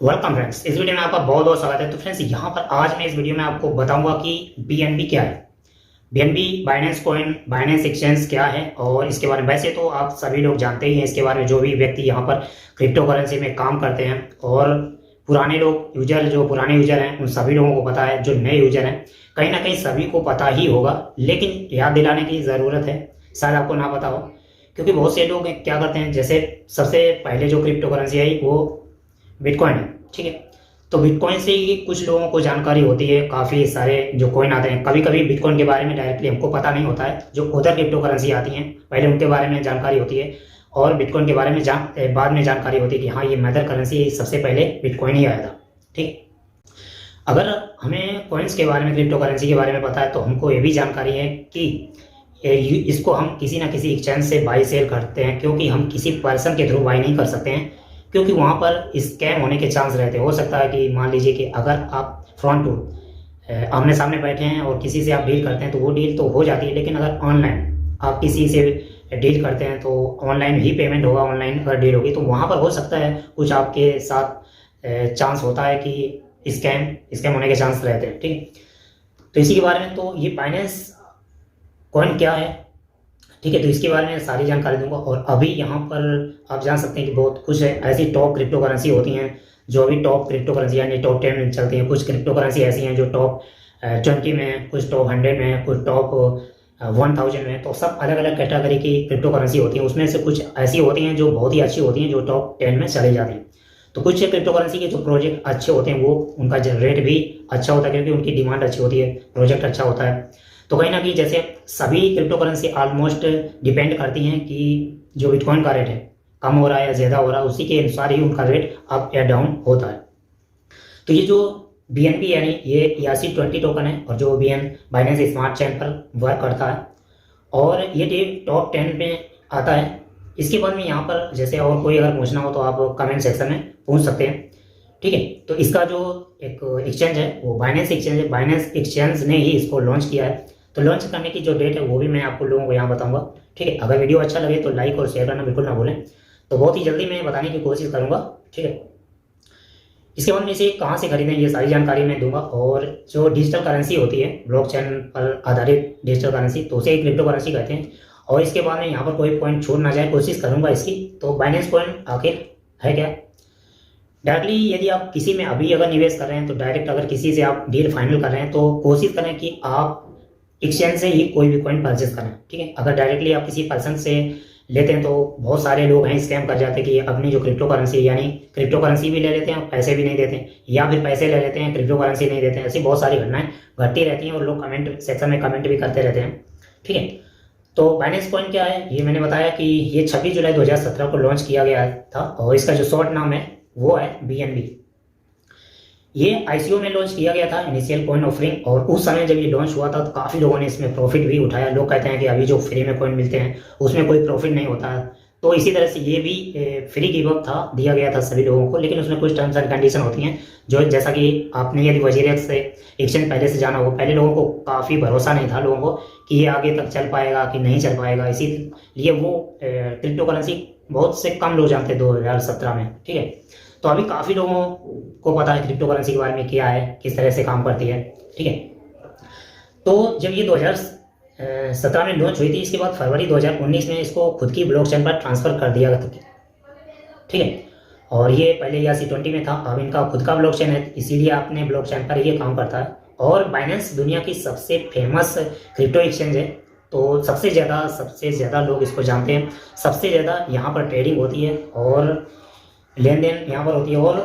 Welcome friends, इस video में आपका बहुत बहुत स्वागत है। तो फ्रेंड्स, यहाँ पर आज मैं इस वीडियो में आपको बताऊंगा कि बीएनबी क्या है। BNB Binance coin, Binance exchange क्या है और इसके बारे में वैसे तो आप सभी लोग जानते ही हैं इसके बारे में। जो भी व्यक्ति यहाँ पर क्रिप्टो करेंसी में काम करते हैं और पुराने लोग यूजर, जो पुराने यूजर हैं उन सभी लोगों को पता है। जो नए यूजर हैं कहीं ना कहीं सभी को पता ही होगा, लेकिन याद दिलाने की ज़रूरत है, शायद आपको ना पता हो। क्योंकि बहुत से लोग क्या करते हैं, जैसे सबसे पहले जो क्रिप्टो करेंसी आई वो बिटकॉइन है, ठीक है। तो बिटकॉइन से ही कुछ लोगों को जानकारी होती है। काफ़ी सारे जो कॉइन आते हैं, कभी कभी बिटकॉइन के बारे में डायरेक्टली हमको पता नहीं होता है। जो अदर क्रिप्टो करेंसी आती हैं पहले उनके बारे में जानकारी होती है और बिटकॉइन के बारे में बाद में जानकारी होती है कि हाँ ये मदर करेंसी है, सबसे पहले बिटकॉइन ही आया था, ठीक। अगर हमें कॉइन्स के बारे में, क्रिप्टो करेंसी के बारे में पता है तो हमको ये भी जानकारी है कि इसको हम किसी ना किसी एक्सचेंज से बाई सेल करते हैं, क्योंकि हम किसी पर्सन के थ्रू बाई नहीं कर सकते हैं, क्योंकि वहाँ पर स्कैम होने के चांस रहते हैं। हो सकता है कि मान लीजिए कि अगर आप फ्रंट टू आमने सामने बैठे हैं और किसी से आप डील करते हैं तो वो डील तो हो जाती है, लेकिन अगर ऑनलाइन आप किसी से डील करते हैं तो ऑनलाइन ही पेमेंट होगा, ऑनलाइन अगर डील होगी तो वहाँ पर हो सकता है कुछ आपके साथ चांस होता है कि स्कैम होने के चांस रहते हैं, ठीक। तो इसी के बारे में, तो ये बाइनेंस कॉइन क्या है, ठीक है, तो इसके बारे में सारी जानकारी दूंगा। और अभी यहाँ पर आप जान सकते हैं कि बहुत कुछ है, ऐसी टॉप क्रिप्टो करेंसी होती हैं जो अभी टॉप क्रिप्टो करेंसी यानी टॉप 10 में चलती हैं। कुछ क्रिप्टो करेंसी ऐसी हैं जो टॉप 20 में है, कुछ टॉप 100 में है, कुछ टॉप 1000 में है। तो सब अलग अलग कैटेगरी की क्रिप्टो करेंसी होती हैं। उसमें से कुछ ऐसी होती हैं जो बहुत ही अच्छी होती हैं, जो टॉप 10 में चली जाती हैं। तो कुछ क्रिप्टो करेंसी के जो प्रोजेक्ट अच्छे होते हैं वो उनका रेट भी अच्छा होता है, क्योंकि उनकी डिमांड अच्छी होती है, प्रोजेक्ट अच्छा होता है। तो कहीं ना कहीं जैसे सभी क्रिप्टो करेंसी ऑलमोस्ट डिपेंड करती हैं कि जो बिटकॉइन का रेट है कम हो रहा है या ज़्यादा हो रहा है, उसी के अनुसार ही उनका रेट अप या डाउन होता है। तो ये जो बीएनबी यानी ये ERC-20 टोकन है और जो बाइनेंस स्मार्ट चेन पर वर्क करता है और ये टॉप 10 में आता है। इसके बाद में यहाँ पर जैसे और कोई अगर पूछना हो तो आप कमेंट सेक्शन में पूछ सकते हैं, ठीक है। तो इसका जो एक एक्सचेंज है वो बाइनेंस एक्सचेंज है। बाइनेंस एक्सचेंज ने ही इसको लॉन्च किया है। तो लॉन्च करने की जो डेट है वो भी मैं आपको लोगों को यहाँ बताऊंगा, ठीक है। अगर वीडियो अच्छा लगे तो लाइक और शेयर करना बिल्कुल ना भूलें। तो बहुत ही जल्दी मैं बताने की कोशिश करूंगा, ठीक है। इसके बाद में इसे कहाँ से खरीदें ये सारी जानकारी मैं दूंगा। और जो डिजिटल करेंसी होती है, ब्लॉकचेन पर आधारित डिजिटल करेंसी, तो उसे क्रिप्टो करेंसी कहते हैं। और इसके बाद में यहाँ पर कोई पॉइंट छोड़ ना जाए, कोशिश करूंगा इसकी। तो बाइनेंस कॉइन आखिर है क्या? डायरेक्टली यदि आप किसी में अभी अगर निवेश कर रहे हैं तो डायरेक्ट अगर किसी से आप डील फाइनल कर रहे हैं तो कोशिश करें कि आप एक्सचेंज से ही कोई भी कॉइन परचेज करें, ठीक है। अगर डायरेक्टली आप किसी पर्सन से लेते हैं तो बहुत सारे लोग हैं स्कैम कर जाते हैं कि अपनी जो क्रिप्टो करेंसी यानी क्रिप्टो करेंसी भी ले लेते हैं, पैसे भी नहीं देते हैं, या फिर पैसे ले लेते हैं क्रिप्टो करेंसी नहीं देते हैं। ऐसी बहुत सारी घटनाएं घटती रहती हैं और लोग कमेंट सेक्शन में कमेंट भी करते रहते हैं, ठीक है। तो बाइनेंस कॉइन क्या है ये मैंने बताया कि ये 26 जुलाई 2017 को लॉन्च किया गया था और इसका जो शॉर्ट नाम है वो है बीएनबी। ये ICO में लॉन्च किया गया था, इनिशियल कॉइन ऑफरिंग। और उस समय जब ये लॉन्च हुआ था तो काफ़ी लोगों ने इसमें प्रॉफिट भी उठाया। लोग कहते हैं कि अभी जो फ्री में कॉइन मिलते हैं उसमें कोई प्रॉफिट नहीं होता है। तो इसी तरह से ये भी फ्री गिव अप था, दिया गया था सभी लोगों को, लेकिन उसमें कुछ टर्म्स एंड कंडीशन होती हैं। जो जैसा कि आपने यदि वजीरेक्स से एक्सचेंज पहले से जाना हो, पहले लोगों को काफ़ी भरोसा नहीं था लोगों को कि ये आगे तक चल पाएगा कि नहीं चल पाएगा। इसीलिए वो क्रिप्टो करेंसी बहुत से कम लोग जानते 2017 में, ठीक है। तो अभी काफ़ी लोगों को पता है क्रिप्टो करेंसी के बारे में, क्या है, किस तरह से काम करती है, ठीक है। तो जब ये 2017 में लॉन्च हुई थी, इसके बाद फरवरी 2019 में इसको खुद की ब्लॉकचेन पर ट्रांसफ़र कर दिया गया था, ठीक है। और ये पहले ERC-20 में था, अब इनका खुद का ब्लॉकचेन है, इसीलिए अपने ब्लॉकचेन पर ये काम करता है। और बाइनेंस दुनिया की सबसे फेमस क्रिप्टो एक्सचेंज है। तो सबसे ज़्यादा लोग इसको जानते हैं, सबसे ज़्यादा यहाँ पर ट्रेडिंग होती है और लेन देन यहाँ पर होती है। और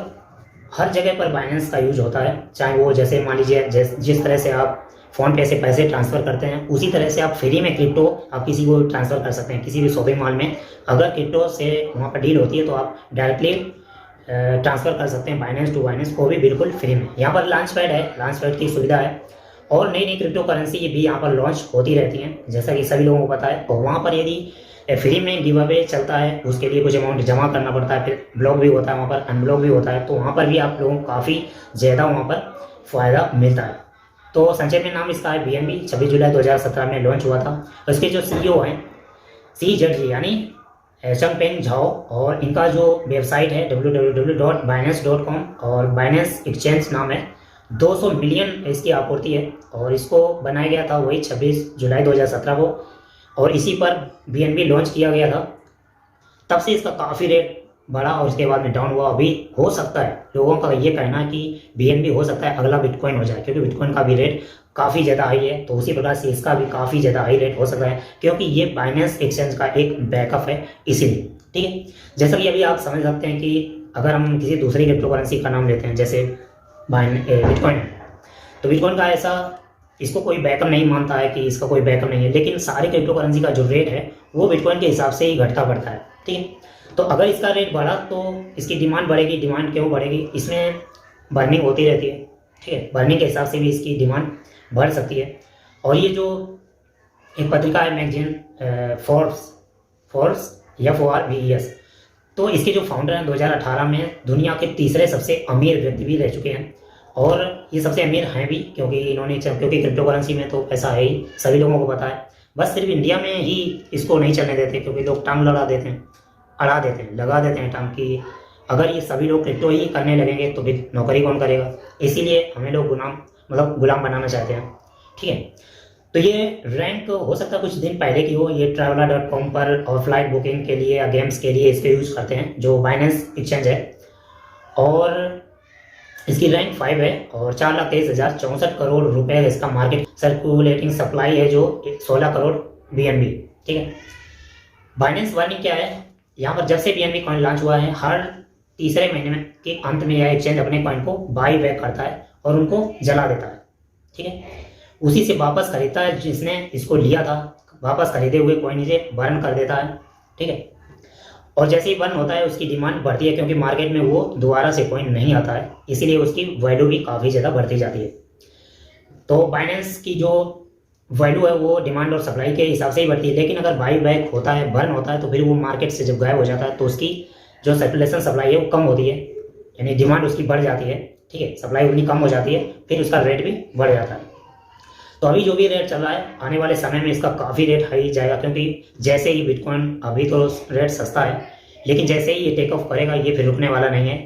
हर जगह पर बाइनेंस का यूज होता है, चाहे वो जैसे मान लीजिए जिस तरह से आप फ़ोन पे से पैसे ट्रांसफ़र करते हैं उसी तरह से आप फ्री में क्रिप्टो आप किसी को ट्रांसफ़र कर सकते हैं। किसी भी शॉपिंग मॉल में अगर क्रिप्टो से वहाँ पर डील होती है तो आप डायरेक्टली ट्रांसफ़र कर सकते हैं बाइनेंस टू बाइनेंस, वो भी बिल्कुल फ्री में। यहाँ पर लॉन्च पैड है, लॉन्च पैड की सुविधा है और नई नई क्रिप्टो करेंसी भी यहाँ पर लॉन्च होती रहती हैं, जैसा कि सभी लोगों को पता है। और वहाँ पर यदि फ्री में गिव अवे चलता है उसके लिए कुछ अमाउंट जमा करना पड़ता है, फिर ब्लॉक भी होता है, वहाँ पर अनब्लॉक भी होता है। तो वहाँ पर भी आप लोगों को काफ़ी ज़्यादा वहाँ पर फ़ायदा मिलता है। तो संक्षेप में नाम इसका है बीएनबी। 26 जुलाई 2017 में लॉन्च हुआ था। उसके जो CEO हैं CZG यानी चंगपेंग झाओ, और इनका जो वेबसाइट है www.binance.com, और बाइनेंस एक्सचेंज नाम है। 200 मिलियन इसकी आपूर्ति है, और इसको बनाया गया था वही 26 जुलाई 2017 को, और इसी पर बीएनबी लॉन्च किया गया था। तब से इसका काफ़ी रेट बढ़ा और उसके बाद में डाउन हुआ। अभी हो सकता है, लोगों का ये कहना है कि बीएनबी हो सकता है अगला बिटकॉइन हो जाए, क्योंकि बिटकॉइन का भी रेट काफ़ी ज़्यादा हाई है। तो उसी प्रकार से इसका भी काफ़ी ज़्यादा हाई रेट हो सकता है, क्योंकि ये बाइनेंस एक्सचेंज का एक बैकअप है, इसीलिए। ठीक है, जैसा कि अभी आप समझ सकते हैं कि अगर हम किसी दूसरी क्रिप्टो करेंसी का नाम लेते हैं, जैसे बिटकॉइन, तो बिटकॉइन का ऐसा इसको कोई बैकअप नहीं मानता है कि इसका कोई बैकअप नहीं है, लेकिन सारी क्रिप्टो करेंसी का जो रेट है वो बिटकॉइन के हिसाब से ही घटता बढ़ता है। ठीक है, तो अगर इसका रेट बढ़ा तो इसकी डिमांड बढ़ेगी। डिमांड क्यों बढ़ेगी? इसमें बर्निंग होती रहती है। ठीक है, बर्निंग के हिसाब से भी इसकी डिमांड बढ़ सकती है। और ये जो एक पत्रिका है मैगजीन फोर्ब्स FORBES, तो इसके जो फाउंडर हैं 2018 में दुनिया के तीसरे सबसे अमीर व्यक्ति भी रह चुके हैं, और ये सबसे अमीर हैं भी क्योंकि क्रिप्टो करेंसी में तो पैसा है ही, सभी लोगों को पता है। बस सिर्फ इंडिया में ही इसको नहीं चलने देते, क्योंकि लोग टांग लगा देते हैं टांग की अगर ये सभी लोग क्रिप्टो ही करने लगेंगे तो फिर नौकरी कौन करेगा। इसीलिए हमें लोग गुलाम बनाना चाहते हैं। ठीक है, तो ये रैंक हो सकता है कुछ दिन पहले की हो। ये traveler.com पर और फ्लाइट बुकिंग के लिए या गेम्स के लिए इसको यूज करते हैं, जो बाइनेंस एक्सचेंज है, और इसकी रैंक 5 है, और 4,23,064 करोड़ रुपए इसका मार्केट सर्कुलेटिंग सप्लाई है, जो 16 करोड़ BNB। ठीक है, बाइनेंस वार्निंग क्या है? यहाँ पर जब से BNB कॉइन लॉन्च हुआ है, हर तीसरे महीने के अंत में यह एक्सचेंज अपने कॉइन को बाई बैक करता है और उनको जला देता है। ठीक है, उसी से वापस खरीदता है, जिसने इसको लिया था वापस खरीदे हुए कॉइन इसे बर्न कर देता है। ठीक है, और जैसे ही बर्न होता है उसकी डिमांड बढ़ती है, क्योंकि मार्केट में वो दोबारा से कॉइन नहीं आता है, इसीलिए उसकी वैल्यू भी काफ़ी ज़्यादा बढ़ती जाती है। तो बाइनेंस की जो वैल्यू है वो डिमांड और सप्लाई के हिसाब से ही बढ़ती है, लेकिन अगर बाई बैक होता है, बर्न होता है, तो फिर वो मार्केट से जब गायब हो जाता है तो उसकी जो सर्कुलेशन सप्लाई है वो कम होती है, यानी डिमांड उसकी बढ़ जाती है। ठीक है, सप्लाई उतनी कम हो जाती है, फिर उसका रेट भी बढ़ जाता है। तो अभी जो भी रेट चल रहा है, आने वाले समय में इसका काफ़ी रेट हाई जाएगा, क्योंकि जैसे ही बिटकॉइन, अभी तो रेट सस्ता है, लेकिन जैसे ही ये टेक ऑफ करेगा ये फिर रुकने वाला नहीं है।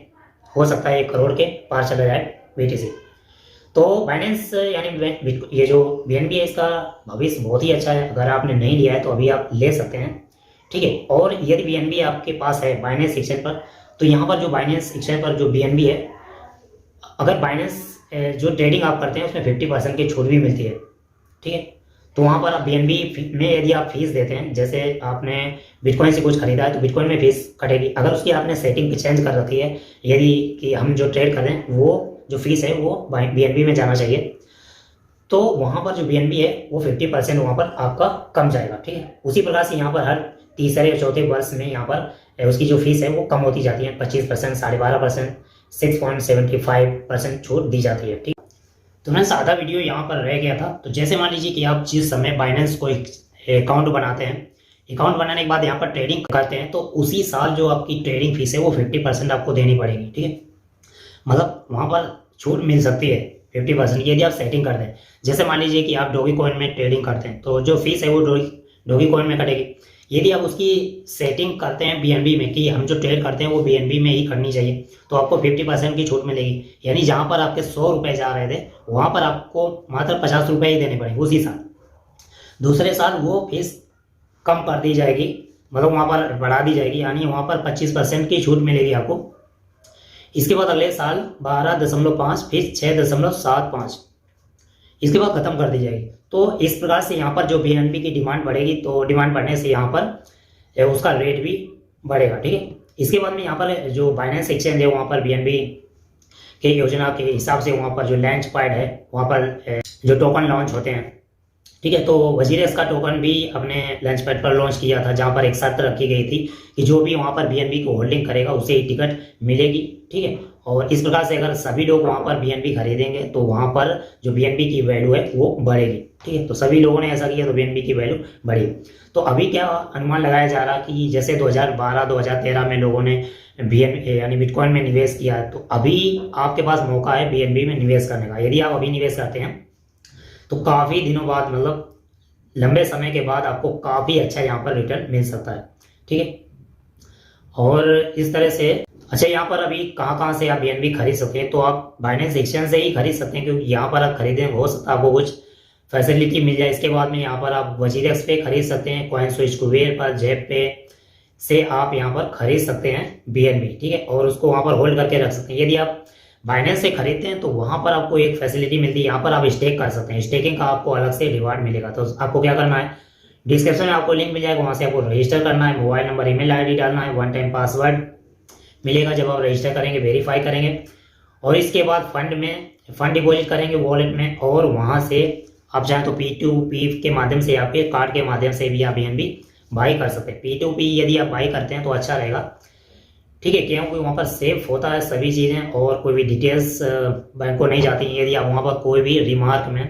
हो सकता है 1 करोड़ के पार चला जाए BTC। तो बाइनेंस यानी ये जो BNB है, इसका भविष्य बहुत ही अच्छा है। अगर आपने नहीं लिया है तो अभी आप ले सकते हैं। ठीक है, और यदि BNB आपके पास है बाइनेंस एक्सचेंज पर, तो यहाँ पर जो बाइनेंस एक्सचेंज पर जो BNB है, अगर बाइनेंस जो ट्रेडिंग आप करते हैं उसमें 50% की छूट भी मिलती है। ठीक है, तो वहाँ पर आप BNB में यदि आप फीस देते हैं, जैसे आपने बिटकॉइन से कुछ खरीदा है तो बिटकॉइन में फीस कटेगी। अगर उसकी आपने सेटिंग चेंज कर रखी है, यदि कि हम जो ट्रेड कर रहे हैं वो जो फीस है वो BNB में जाना चाहिए, तो वहाँ पर जो BNB है वो 50% वहाँ पर आपका कम जाएगा। ठीक है, उसी प्रकार से यहाँ पर हर तीसरे या चौथे वर्ष में यहाँ पर उसकी जो फीस है वो कम होती जाती है। 25%, 12.5%, 6.75% छूट दी जाती है। ठीक, तो मैं सादा वीडियो यहाँ पर रह गया था। तो जैसे मान लीजिए कि आप जिस समय बाइनेंस को अकाउंट बनाते हैं, अकाउंट बनाने के बाद यहाँ पर ट्रेडिंग करते हैं, तो उसी साल जो आपकी ट्रेडिंग फीस है वो 50% आपको देनी पड़ेगी। ठीक है, मतलब वहाँ पर छूट मिल सकती है 50% यदि आप सेटिंग करते हैं। जैसे मान लीजिए कि आप डॉगी कॉइन में ट्रेडिंग करते हैं, तो जो फीस है वो डॉगी कॉइन में कटेगी। यदि आप उसकी सेटिंग करते हैं BNB में कि हम जो ट्रेड करते हैं वो BNB में ही करनी चाहिए, तो आपको 50% की छूट मिलेगी। यानी जहाँ पर आपके 100 रुपये जा रहे थे, वहाँ पर आपको मात्र 50 रुपये ही देने पड़ेंगे उसी साल। दूसरे साल वो फीस कम कर दी जाएगी, मतलब वहाँ पर बढ़ा दी जाएगी, यानी वहाँ पर 25% की छूट मिलेगी आपको। इसके बाद अगले साल 12.5 फीस 6.75, इसके बाद खत्म कर दी जाएगी। तो इस प्रकार से यहाँ पर जो BNB की डिमांड बढ़ेगी, तो डिमांड बढ़ने से यहाँ पर उसका रेट भी बढ़ेगा। ठीक है, इसके बाद में यहाँ पर जो बाइनेंस एक्सचेंज है वहाँ पर BNB के योजना के हिसाब से वहाँ पर जो लॉन्च पैड है वहाँ पर जो टोकन लॉन्च होते हैं। ठीक है, तो वजीरेस का टोकन भी अपने लॉन्च पैड पर लॉन्च किया था, जहाँ पर एक शर्त रखी गई थी कि जो भी वहाँ पर BNB को होल्डिंग करेगा उसे ही टिकट मिलेगी। ठीक है, और इस प्रकार से अगर सभी लोग वहाँ पर BNB खरीदेंगे तो वहाँ पर जो BNB की वैल्यू है वो बढ़ेगी। ठीक है, तो सभी लोगों ने ऐसा किया तो BNB की वैल्यू बढ़ी। तो अभी क्या अनुमान लगाया जा रहा कि जैसे 2012-2013 में लोगों ने BNB यानी बिटकॉइन में निवेश किया है, तो अभी आपके पास मौका है BNB में निवेश करने का। यदि आप अभी निवेश करते हैं तो काफ़ी दिनों बाद, मतलब लंबे समय के बाद आपको काफ़ी अच्छा यहाँ पर रिटर्न मिल सकता है। ठीक है, और इस तरह से अच्छा, यहाँ पर अभी कहाँ से आप BNB खरीद सकते हैं, तो आप बाइनेंस एक्सचेंज से ही खरीद सकते हैं, क्योंकि यहाँ पर आप खरीदें हो सकता है आपको कुछ फैसिलिटी मिल जाए। इसके बाद में यहाँ पर आप वजीरेक्स पे खरीद सकते हैं, कॉइन स्विच कुबेर पर, जेब पे से आप यहाँ पर खरीद सकते हैं BNB, ठीक है, और उसको वहाँ पर होल्ड करके रख सकते हैं। यदि आप बाइनेंस से खरीदते हैं तो वहाँ पर आपको एक फैसिलिटी मिलती है, यहाँ पर आप स्टेक कर सकते हैं, स्टेकिंग का आपको अलग से रिवार्ड मिलेगा। तो आपको क्या करना है, डिस्क्रिप्शन में आपको लिंक मिल जाएगा, वहाँ से आपको रजिस्टर करना है, मोबाइल नंबर, ईमेल आईडी डालना है, 1 टाइम पासवर्ड मिलेगा जब आप रजिस्टर करेंगे, वेरीफाई करेंगे, और इसके बाद फंड डिपॉजिट करेंगे वॉलेट में, और वहाँ से आप चाहें तो P2P के माध्यम से, आपके कार्ड के माध्यम से भी आप BNB बाई कर सकते हैं। P2P यदि आप बाई करते हैं तो अच्छा रहेगा, ठीक है, क्योंकि वहाँ पर सेफ होता है सभी चीज़ें और कोई भी डिटेल्स बैंक को नहीं जाती हैं। यदि आप वहाँ पर कोई भी रिमार्क में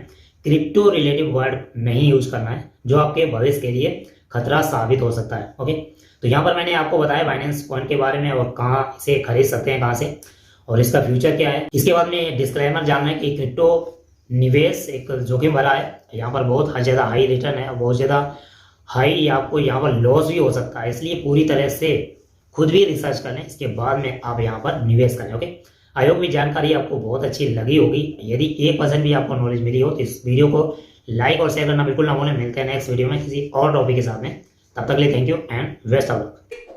क्रिप्टो रिलेटिव वर्ड नहीं यूज करना है, जो आपके भविष्य के लिए खतरा साबित हो सकता है। ओके, तो यहाँ पर मैंने आपको बताया बाइनेंस कॉइन के बारे में और कहाँ से खरीद सकते हैं, कहाँ से, और इसका फ्यूचर क्या है। इसके बाद में डिस्क्लेमर जानना है कि क्रिप्टो निवेश एक जोखिम भरा है, यहाँ पर बहुत ज़्यादा हाई रिटर्न है, बहुत ज़्यादा हाई आपको यहाँ पर लॉस भी हो सकता है, इसलिए पूरी तरह से खुद भी रिसर्च करें, इसके बाद में आप यहाँ पर निवेश करें। ओके, आई होप ये जानकारी आपको बहुत अच्छी लगी होगी। यदि 1% भी आपको नॉलेज मिली हो तो इस वीडियो को लाइक और शेयर करना बिल्कुल ना भूलें। मिलते हैं नेक्स्ट वीडियो में किसी और टॉपिक के साथ में, तब तक के लिए thank you and best of luck.